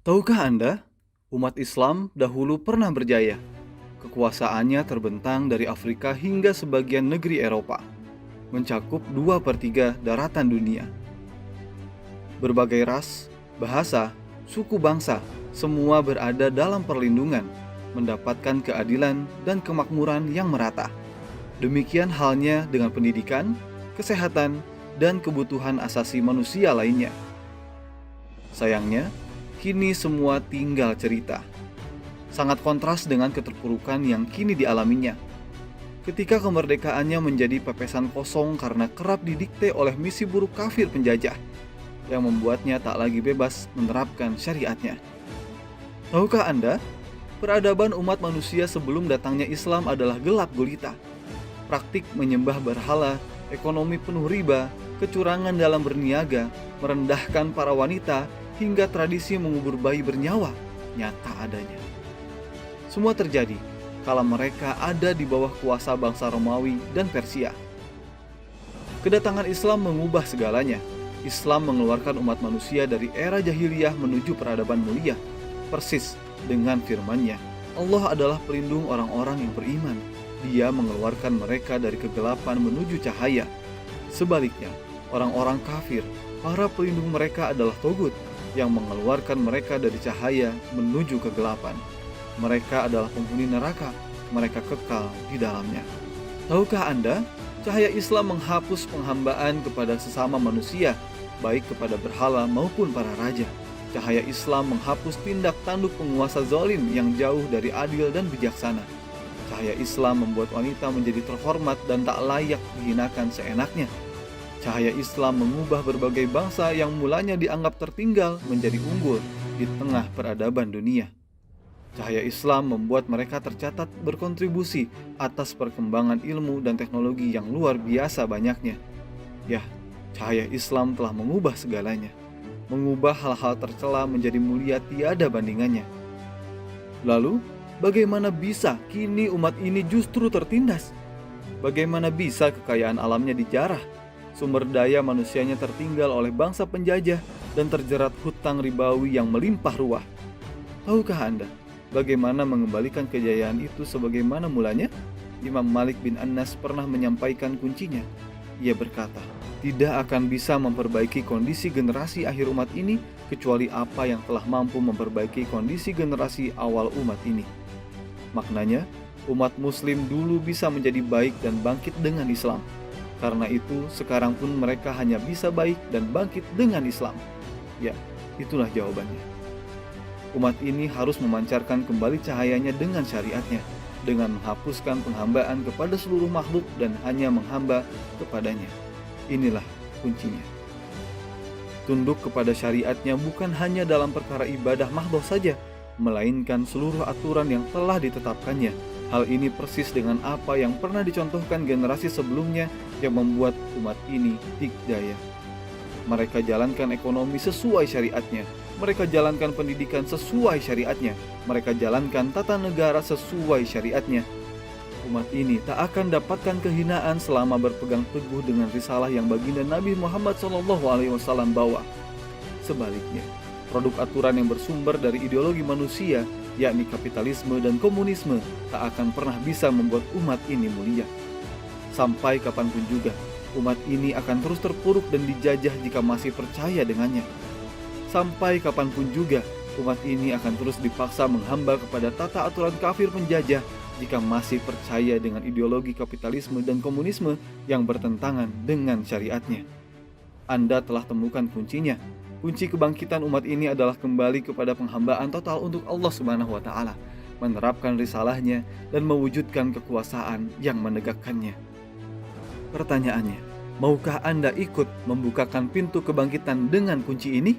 Tahukah Anda, umat Islam dahulu pernah berjaya. Kekuasaannya terbentang dari Afrika hingga sebagian negeri Eropa, mencakup 2/3 daratan dunia. Berbagai ras, bahasa, suku bangsa, semua berada dalam perlindungan, mendapatkan keadilan dan kemakmuran yang merata. Demikian halnya dengan pendidikan, kesehatan, dan kebutuhan asasi manusia lainnya. Sayangnya, kini semua tinggal cerita. Sangat kontras dengan keterpurukan yang kini dialaminya. Ketika kemerdekaannya menjadi pepesan kosong karena kerap didikte oleh misi buruk kafir penjajah, yang membuatnya tak lagi bebas menerapkan syariatnya. Tahukah Anda, peradaban umat manusia sebelum datangnya Islam adalah gelap gulita. Praktik menyembah berhala, ekonomi penuh riba, kecurangan dalam berniaga, merendahkan para wanita, hingga tradisi mengubur bayi bernyawa nyata adanya. Semua terjadi kala mereka ada di bawah kuasa bangsa Romawi dan Persia. Kedatangan Islam mengubah segalanya. Islam mengeluarkan umat manusia dari era jahiliyah menuju peradaban mulia, persis dengan firman-Nya. Allah adalah pelindung orang-orang yang beriman. Dia mengeluarkan mereka dari kegelapan menuju cahaya. Sebaliknya, orang-orang kafir, para pelindung mereka adalah Togut, yang mengeluarkan mereka dari cahaya menuju kegelapan. Mereka adalah penghuni neraka, mereka kekal di dalamnya. Tahukah Anda, cahaya Islam menghapus penghambaan kepada sesama manusia, baik kepada berhala maupun para raja. Cahaya Islam menghapus tindak tanduk penguasa zalim yang jauh dari adil dan bijaksana. Cahaya Islam membuat wanita menjadi terhormat dan tak layak dihinakan seenaknya. Cahaya Islam mengubah berbagai bangsa yang mulanya dianggap tertinggal menjadi unggul di tengah peradaban dunia. Cahaya Islam membuat mereka tercatat berkontribusi atas perkembangan ilmu dan teknologi yang luar biasa banyaknya. Ya, cahaya Islam telah mengubah segalanya, mengubah hal-hal tercela menjadi mulia tiada bandingannya. Lalu, bagaimana bisa kini umat ini justru tertindas? Bagaimana bisa kekayaan alamnya dijarah? Sumber daya manusianya tertinggal oleh bangsa penjajah dan terjerat hutang ribawi yang melimpah ruah. Tahukah Anda bagaimana mengembalikan kejayaan itu sebagaimana mulanya? Imam Malik bin Anas pernah menyampaikan kuncinya. Ia berkata, tidak akan bisa memperbaiki kondisi generasi akhir umat ini kecuali apa yang telah mampu memperbaiki kondisi generasi awal umat ini. Maknanya, umat muslim dulu bisa menjadi baik dan bangkit dengan Islam. Karena itu, sekarang pun mereka hanya bisa baik dan bangkit dengan Islam. Ya, itulah jawabannya. Umat ini harus memancarkan kembali cahayanya dengan syariatnya, dengan menghapuskan penghambaan kepada seluruh makhluk dan hanya menghamba kepadanya. Inilah kuncinya. Tunduk kepada syariatnya bukan hanya dalam perkara ibadah mahdoh saja, melainkan seluruh aturan yang telah ditetapkannya. Hal ini persis dengan apa yang pernah dicontohkan generasi sebelumnya yang membuat umat ini hidayah. Mereka jalankan ekonomi sesuai syariatnya. Mereka jalankan pendidikan sesuai syariatnya. Mereka jalankan tata negara sesuai syariatnya. Umat ini tak akan dapatkan kehinaan selama berpegang teguh dengan risalah yang baginda Nabi Muhammad SAW bawa. Sebaliknya, produk aturan yang bersumber dari ideologi manusia, yakni kapitalisme dan komunisme, tak akan pernah bisa membuat umat ini mulia. Sampai kapanpun juga, umat ini akan terus terpuruk dan dijajah jika masih percaya dengannya. Sampai kapanpun juga, umat ini akan terus dipaksa menghamba kepada tata aturan kafir penjajah jika masih percaya dengan ideologi kapitalisme dan komunisme yang bertentangan dengan syariatnya. Anda telah temukan kuncinya. Kunci kebangkitan umat ini adalah kembali kepada penghambaan total untuk Allah Subhanahu wa Ta'ala, menerapkan risalahnya dan mewujudkan kekuasaan yang menegakkannya. Pertanyaannya, maukah Anda ikut membukakan pintu kebangkitan dengan kunci ini?